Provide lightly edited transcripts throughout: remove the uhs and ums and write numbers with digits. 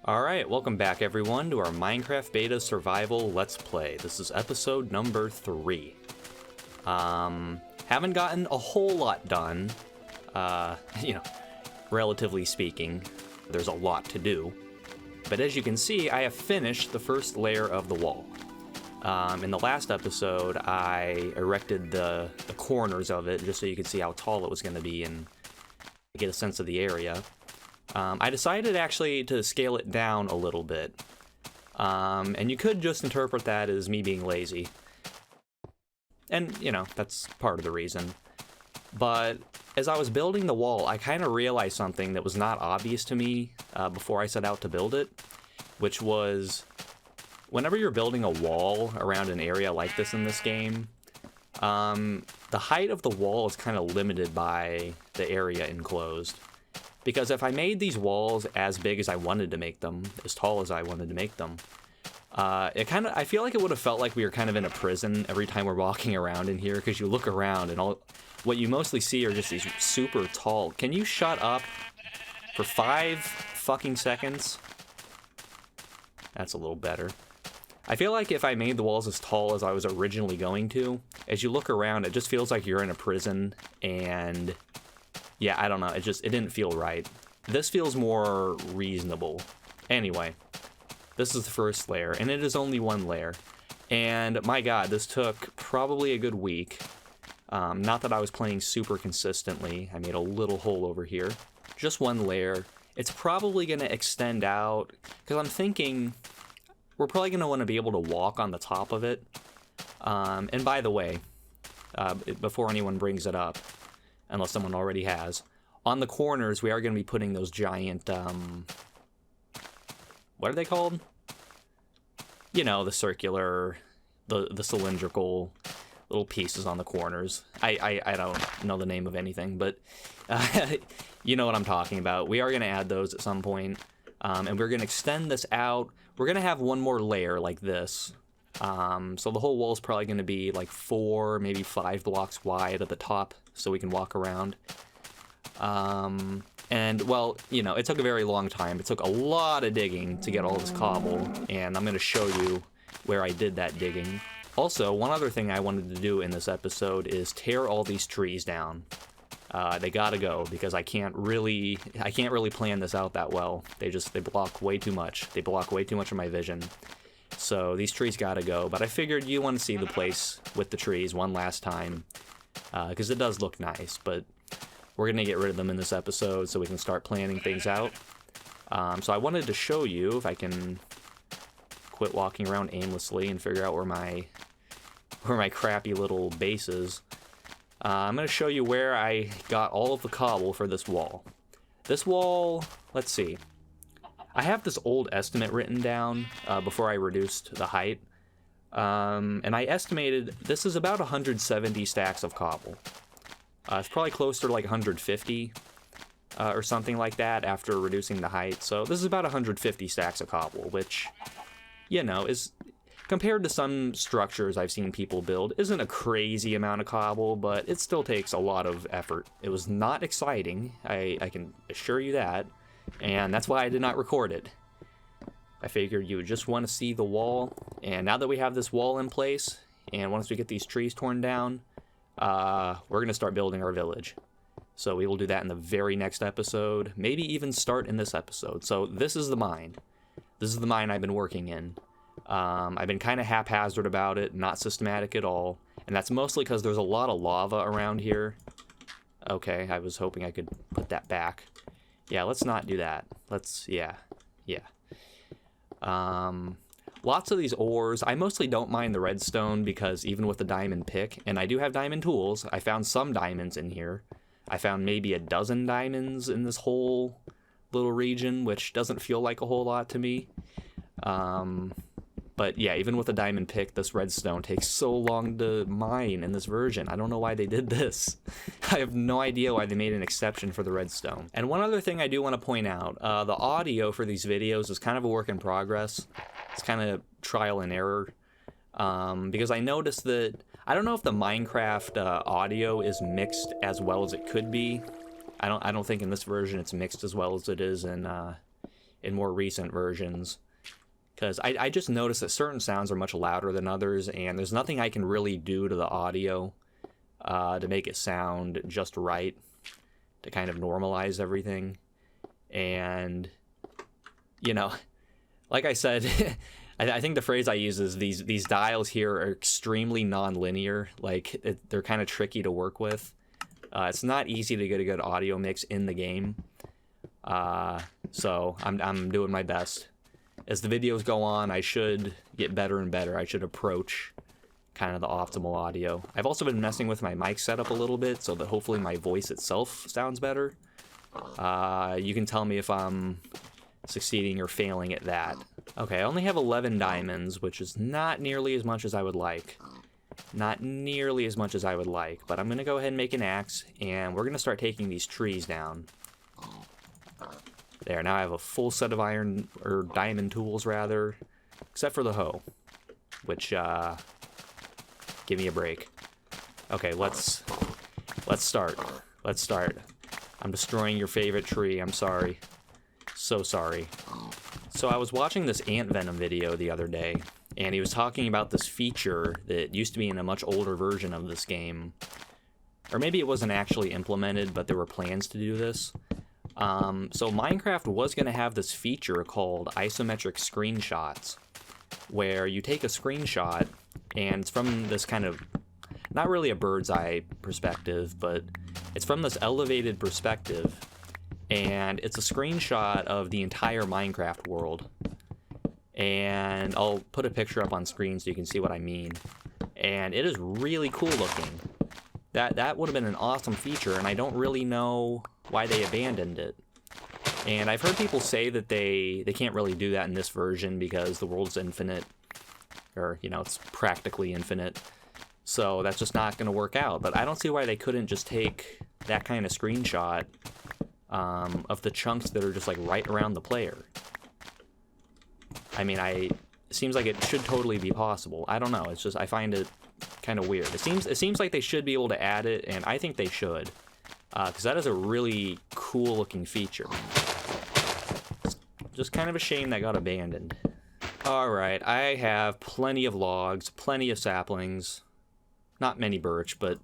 Alright, welcome back everyone to our Minecraft Beta Survival Let's Play. This is episode number 3. Haven't gotten a whole lot done, relatively speaking. There's a lot to do. But as you can see, I have finished the first layer of the wall. In the last episode, I erected the corners of it just so you could see how tall it was going to be and get a sense of the area. I decided actually to scale it down a little bit, and you could just interpret that as me being lazy. And, that's part of the reason. But as I was building the wall, I kind of realized something that was not obvious to me before I set out to build it, which was whenever you're building a wall around an area like this in this game, the height of the wall is kind of limited by the area enclosed. Because if I made these walls as big as I wanted to make them, as tall as I wanted to make them, I feel like it would have felt like we were kind of in a prison every time we're walking around in here, because you look around and what you mostly see are just these super tall. Can you shut up for 5 fucking seconds? That's a little better. I feel like if I made the walls as tall as I was originally going to, as you look around, it just feels like you're in a prison, and yeah, I don't know, it didn't feel right. This feels more reasonable. Anyway, this is the first layer, and it is only one layer. And my god, this took probably a good week. Not that I was playing super consistently. I made a little hole over here. Just one layer. It's probably going to extend out, because I'm thinking we're probably going to want to be able to walk on the top of it. And by the way, before anyone brings it up, unless someone already has, on the corners we are going to be putting those giant, what are they called? The circular, the cylindrical little pieces on the corners. I don't know the name of anything, but you know what I'm talking about. We are going to add those at some point, and we're going to extend this out. We're going to have one more layer like this. So the whole wall is probably going to be like 4, maybe 5 blocks wide at the top, so we can walk around. And, well, it took a very long time. It took a lot of digging to get all this cobble, and I'm going to show you where I did that digging. Also, one other thing I wanted to do in this episode is tear all these trees down. They gotta go, because I can't really plan this out that well. They block way too much. They block way too much of my vision. So these trees gotta go, but I figured you want to see the place with the trees one last time, because it does look nice, but we're going to get rid of them in this episode so we can start planning things out. So I wanted to show you, if I can quit walking around aimlessly and figure out where my crappy little base is. I'm going to show you where I got all of the cobble for this wall. This wall, let's see. I have this old estimate written down before I reduced the height, and I estimated this is about 170 stacks of cobble. It's probably closer to like 150 or something like that after reducing the height. So this is about 150 stacks of cobble, which, is, compared to some structures I've seen people build, isn't a crazy amount of cobble, but it still takes a lot of effort. It was not exciting, I can assure you that. And that's why I did not record it. I figured you would just want to see the wall, and now that we have this wall in place, and once we get these trees torn down, we're going to start building our village. So we will do that in the very next episode, maybe even start in this episode. So this is the mine. This is the mine I've been working in. I've been kind of haphazard about it, not systematic at all, and that's mostly because there's a lot of lava around here. Okay, I was hoping I could put that back. Yeah, let's not do that. Yeah. Lots of these ores, I mostly don't mind the redstone, because even with the diamond pick, and I do have diamond tools, I found some diamonds in here. I found maybe a dozen diamonds in this whole little region, which doesn't feel like a whole lot to me. But yeah, even with a diamond pick, this redstone takes so long to mine in this version. I don't know why they did this. I have no idea why they made an exception for the redstone. And one other thing I do want to point out, the audio for these videos is kind of a work in progress. It's kind of trial and error. Because I noticed that, I don't know if the Minecraft audio is mixed as well as it could be. I don't think in this version it's mixed as well as it is in in more recent versions. Because I just noticed that certain sounds are much louder than others, and there's nothing I can really do to the audio to make it sound just right, to kind of normalize everything. And, you know, like I said, I think the phrase I use is these dials here are extremely non-linear. Like, they're kind of tricky to work with. It's not easy to get a good audio mix in the game. So I'm doing my best. As the videos go on, I should get better and better. I should approach kind of the optimal audio. I've also been messing with my mic setup a little bit so that hopefully my voice itself sounds better. You can tell me if I'm succeeding or failing at that. Okay, I only have 11 diamonds, which is not nearly as much as I would like. Not nearly as much as I would like, but I'm going to go ahead and make an axe, and we're going to start taking these trees down. There, now I have a full set of iron, or diamond tools, rather, except for the hoe, which, give me a break. Okay, let's start. Let's start. I'm destroying your favorite tree, I'm sorry. So sorry. So I was watching this ant venom video the other day, and he was talking about this feature that used to be in a much older version of this game. Or maybe it wasn't actually implemented, but there were plans to do this. So Minecraft was going to have this feature called isometric screenshots, where you take a screenshot, and it's from this kind of, not really a bird's eye perspective, but it's from this elevated perspective, and it's a screenshot of the entire Minecraft world. And I'll put a picture up on screen so you can see what I mean. And it is really cool looking. That would have been an awesome feature, and I don't really know why they abandoned it. And I've heard people say that they can't really do that in this version because the world's infinite, or, you know, it's practically infinite. So that's just not going to work out. But I don't see why they couldn't just take that kind of screenshot of the chunks that are just like right around the player. I mean, it seems like it should totally be possible. I don't know. It's just, I find it kind of weird. It seems like they should be able to add it, and I think they should, because that is a really cool looking feature. It's just kind of a shame that got abandoned. Alright, I have plenty of logs, plenty of saplings, not many birch, but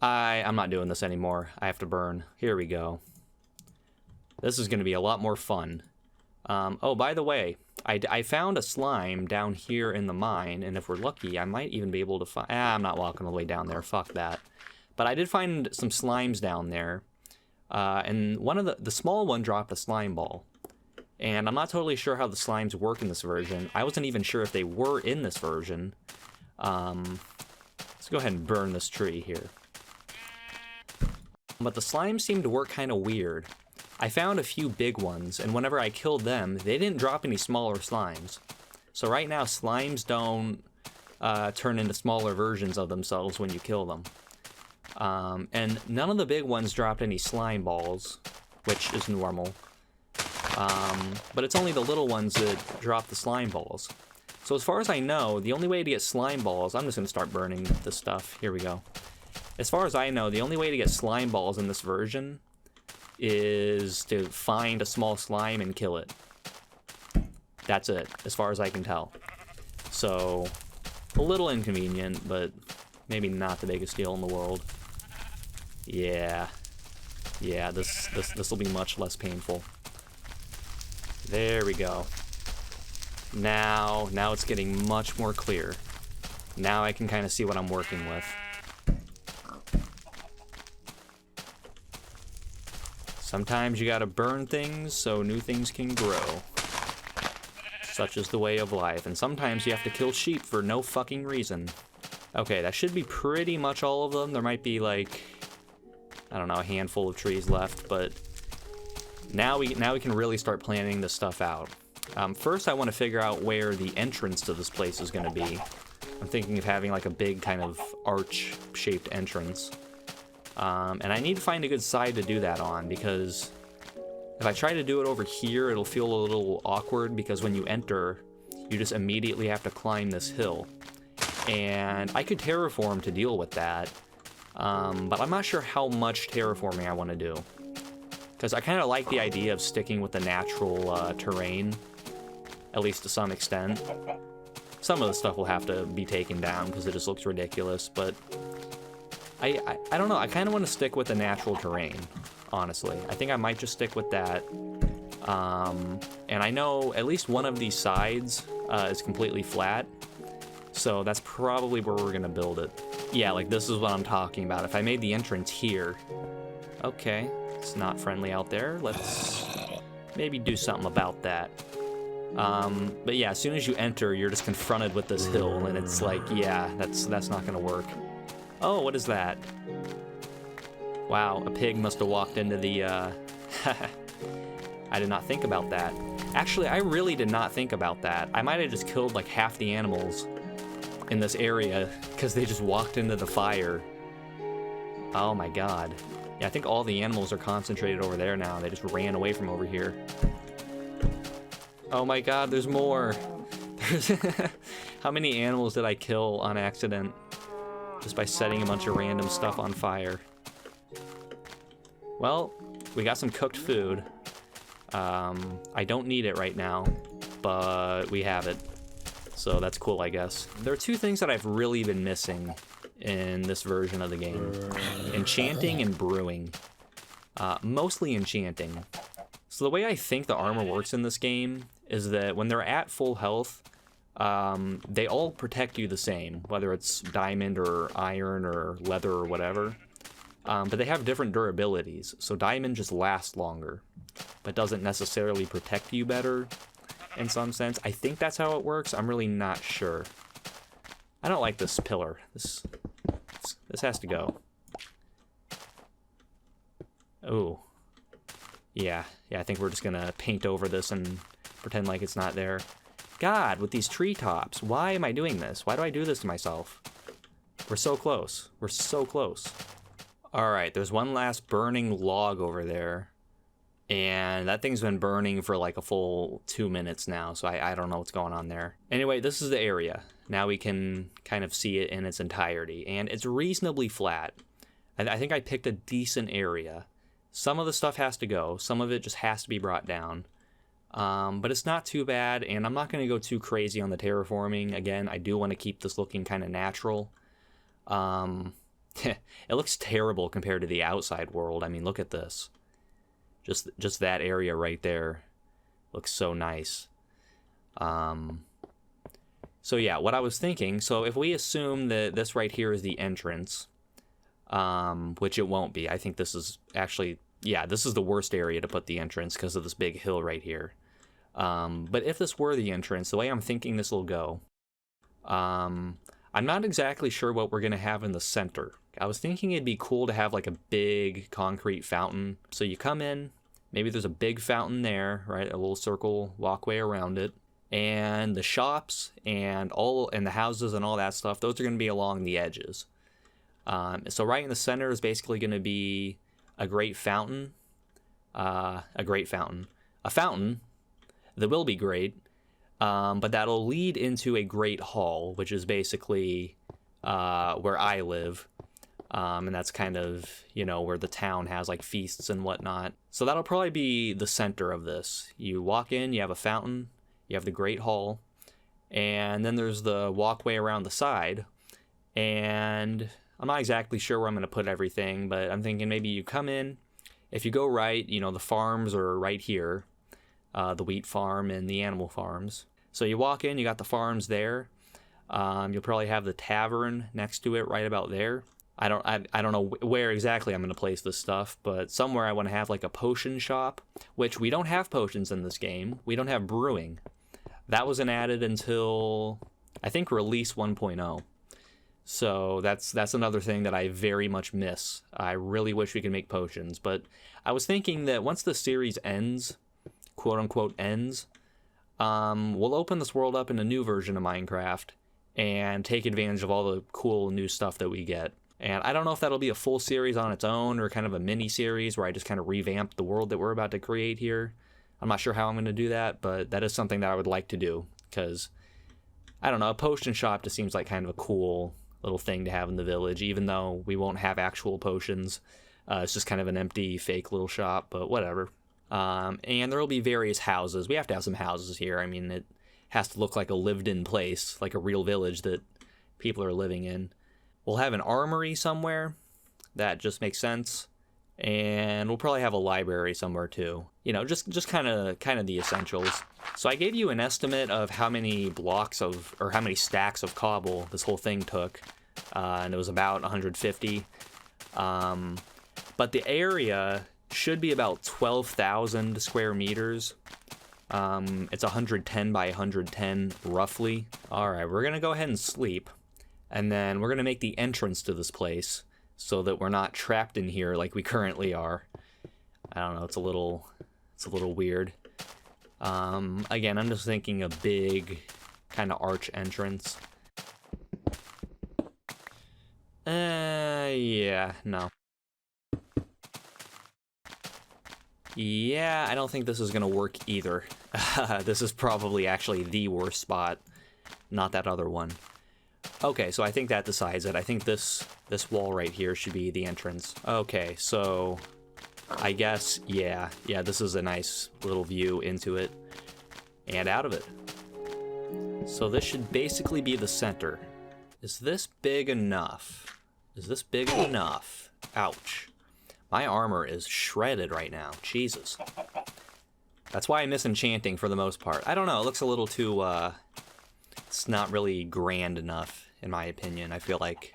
I'm not doing this anymore. I have to burn. Here we go. This is going to be a lot more fun. Oh, by the way, I found a slime down here in the mine, and if we're lucky, I might even be able to find... I'm not walking all the way down there, fuck that. But I did find some slimes down there, and one of the small one dropped a slime ball. And I'm not totally sure how the slimes work in this version. I wasn't even sure if they were in this version. Let's go ahead and burn this tree here. But the slimes seem to work kind of weird. I found a few big ones, and whenever I killed them, they didn't drop any smaller slimes. So right now, slimes don't turn into smaller versions of themselves when you kill them. And none of the big ones dropped any slime balls, which is normal. But it's only the little ones that drop the slime balls. So as far as I know, the only way to get slime balls... I'm just going to start burning this stuff. Here we go. As far as I know, the only way to get slime balls in this version is to find a small slime and kill it. That's it, as far as I can tell. So, a little inconvenient, but maybe not the biggest deal in the world. Yeah, this will be much less painful. There we go. Now it's getting much more clear. Now I can kind of see what I'm working with. Sometimes you gotta burn things so new things can grow. Such is the way of life, and sometimes you have to kill sheep for no fucking reason. Okay, that should be pretty much all of them. There might be like, I don't know, a handful of trees left, but now we can really start planning this stuff out. First, I want to figure out where the entrance to this place is going to be. I'm thinking of having like a big kind of arch-shaped entrance. And I need to find a good side to do that on, because if I try to do it over here, it'll feel a little awkward, because when you enter, you just immediately have to climb this hill. And I could terraform to deal with that, but I'm not sure how much terraforming I want to do. because I kind of like the idea of sticking with the natural terrain, at least to some extent. Some of the stuff will have to be taken down because it just looks ridiculous, but I don't know. I kind of want to stick with the natural terrain, honestly. I think I might just stick with that. And I know at least one of these sides is completely flat, so that's probably where we're going to build it. Yeah, like this is what I'm talking about. If I made the entrance here... Okay, it's not friendly out there. Let's maybe do something about that. But yeah, as soon as you enter, you're just confronted with this hill, and it's like, yeah, that's not gonna work. Oh, what is that? Wow, a pig must have walked into the, I did not think about that. Actually, I really did not think about that. I might have just killed like half the animals in this area because they just walked into the fire. Oh my god. Yeah, I think all the animals are concentrated over there now. They just ran away from over here. Oh my god, there's more. How many animals did I kill on accident just by setting a bunch of random stuff on fire? Well, we got some cooked food. I don't need it right now, but we have it. So that's cool, I guess. There are two things that I've really been missing in this version of the game. Enchanting and brewing. Mostly enchanting. So the way I think the armor works in this game is that when they're at full health, they all protect you the same, whether it's diamond or iron or leather or whatever. But they have different durabilities. So diamond just lasts longer, but doesn't necessarily protect you better in some sense. I think that's how it works. I'm really not sure. I don't like this pillar. This has to go. Oh. Yeah, I think we're just gonna paint over this and pretend like it's not there. God, with these treetops, why am I doing this? Why do I do this to myself? We're so close. We're so close. Alright, there's one last burning log over there. And that thing's been burning for like a full 2 minutes now, so I don't know what's going on there. Anyway, this is the area. Now we can kind of see it in its entirety, and it's reasonably flat. I think I picked a decent area. Some of the stuff has to go, some of it just has to be brought down. But it's not too bad, and I'm not going to go too crazy on the terraforming. Again, I do want to keep this looking kind of natural. It looks terrible compared to the outside world. I mean, look at this. Just that area right there looks so nice. So yeah, what I was thinking, so if we assume that this right here is the entrance, which it won't be. I think this is actually, yeah, this is the worst area to put the entrance because of this big hill right here. But if this were the entrance, the way I'm thinking this will go, I'm not exactly sure what we're going to have in the center. I was thinking it'd be cool to have like a big concrete fountain. So you come in, maybe there's a big fountain there, right? A little circle walkway around it. And the shops and the houses and all that stuff, those are going to be along the edges. So right in the center is basically going to be a great fountain. A fountain that will be great, but that'll lead into a great hall, which is basically where I live. And that's kind of, where the town has like feasts and whatnot. So that'll probably be the center of this. You walk in, you have a fountain, you have the great hall, and then there's the walkway around the side. And I'm not exactly sure where I'm going to put everything, but I'm thinking maybe you come in, if you go right, the farms are right here, the wheat farm and the animal farms. So you walk in, you got the farms there. You'll probably have the tavern next to it right about there. I don't know where exactly I'm going to place this stuff, but somewhere I want to have like a potion shop, which we don't have potions in this game. We don't have brewing. That wasn't added until, I think, release 1.0. So that's another thing that I very much miss. I really wish we could make potions, but I was thinking that once the series ends, quote unquote ends, we'll open this world up in a new version of Minecraft and take advantage of all the cool new stuff that we get. And I don't know if that'll be a full series on its own or kind of a mini series where I just kind of revamp the world that we're about to create here. I'm not sure how I'm going to do that, but that is something that I would like to do because, I don't know, a potion shop just seems like kind of a cool little thing to have in the village, even though we won't have actual potions. It's just kind of an empty, fake little shop, but whatever. And there will be various houses. We have to have some houses here. I mean, it has to look like a lived-in place, like a real village that people are living in. We'll have an armory somewhere. That just makes sense. And we'll probably have a library somewhere too. You know, just kind of the essentials. So I gave you an estimate of how many blocks of, or how many stacks of cobble this whole thing took. And it was about 150. But the area should be about 12,000 square meters. It's 110 by 110 roughly. All right, we're gonna go ahead and sleep. And then we're gonna make the entrance to this place so that we're not trapped in here like we currently are. I don't know, it's a little weird. Again, I'm just thinking a big kind of arch entrance. Yeah, no. Yeah, I don't think this is gonna work either. This is probably actually the worst spot, not that other one. Okay, so I think that decides it. I think this wall right here should be the entrance. Okay, so I guess, yeah, this is a nice little view into it and out of it. So this should basically be the center. Is this big enough? Is this big enough? Ouch. My armor is shredded right now. Jesus. That's why I miss enchanting for the most part. I don't know, it looks a little too, it's not really grand enough, in my opinion. I feel like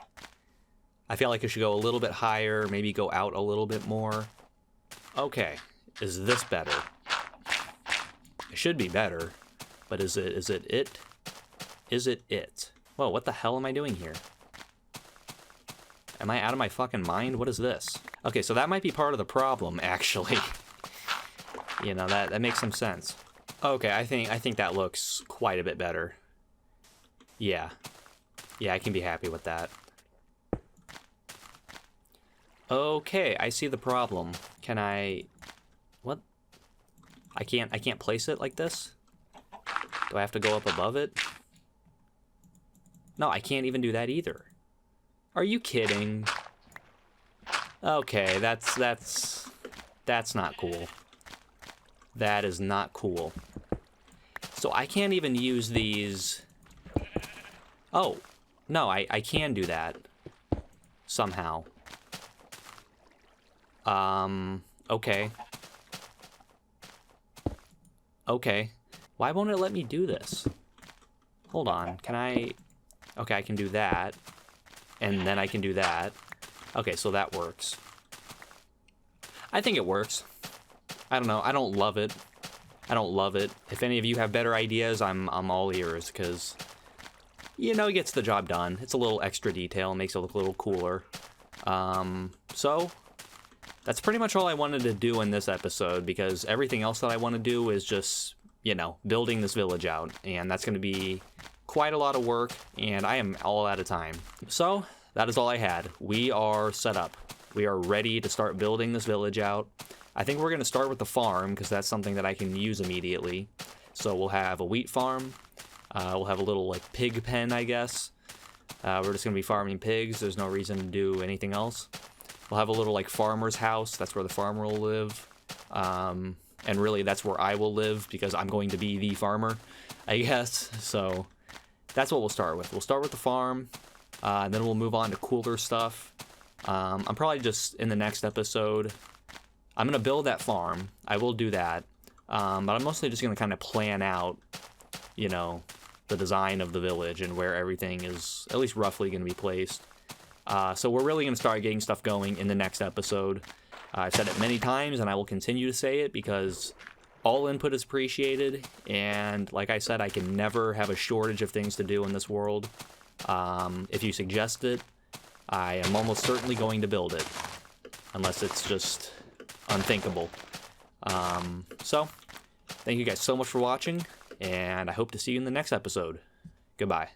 it should go a little bit higher, maybe go out a little bit more. Okay, is this better? It should be better, but is it it? Is it it? Whoa, what the hell am I doing here? Am I out of my fucking mind? What is this? Okay, so that might be part of the problem, actually. You know, that makes some sense. Okay, I think that looks quite a bit better. Yeah. Yeah, I can be happy with that. Okay, I see the problem. Can I... What? I can't place it like this? Do I have to go up above it? No, I can't even do that either. Are you kidding? Okay, that's not cool. That is not cool. So I can't even use these... Oh, no, I can do that. Somehow. Okay. Okay. Why won't it let me do this? Hold on, can I... Okay, I can do that. And then I can do that. Okay, so that works. I think it works. I don't know, I don't love it. I don't love it. If any of you have better ideas, I'm all ears, because... You know, it gets the job done. It's a little extra detail, makes it look a little cooler. So, that's pretty much all I wanted to do in this episode, because everything else that I want to do is just, you know, building this village out, and that's going to be quite a lot of work, and I am all out of time. So, that is all I had. We are set up. We are ready to start building this village out. I think we're going to start with the farm, because that's something that I can use immediately. So we'll have a wheat farm. We'll have a little, like, pig pen, I guess. We're just going to be farming pigs. There's no reason to do anything else. We'll have a little, like, farmer's house. That's where the farmer will live. And really, that's where I will live, because I'm going to be the farmer, I guess. So that's what we'll start with. We'll start with the farm, and then we'll move on to cooler stuff. I'm probably just, in the next episode, I'm going to build that farm. I will do that. But I'm mostly just going to kind of plan out, you know, the design of the village and where everything is at least roughly going to be placed. So we're really going to start getting stuff going in the next episode. I've said it many times, and I will continue to say it, because all input is appreciated, and like I said, I can never have a shortage of things to do in this world. If you suggest it, I am almost certainly going to build it, unless it's just unthinkable. So, thank you guys so much for watching, and I hope to see you in the next episode. Goodbye.